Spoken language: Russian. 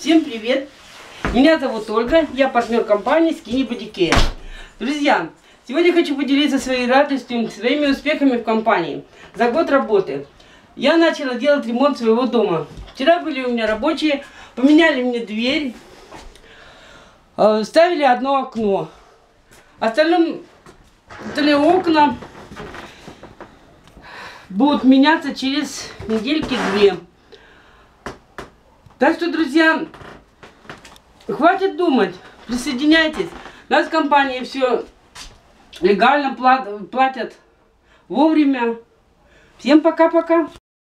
Всем привет! Меня зовут Ольга, я партнер компании Skinny Body Care. Друзья, сегодня хочу поделиться своей радостью, своими успехами в компании. За год работы я начала делать ремонт своего дома. Вчера были у меня рабочие, поменяли мне дверь, ставили одно окно. Остальные окна будут меняться через недельки-две. Так что, друзья, хватит думать, присоединяйтесь. У нас в компании все легально, платят вовремя. Всем пока-пока.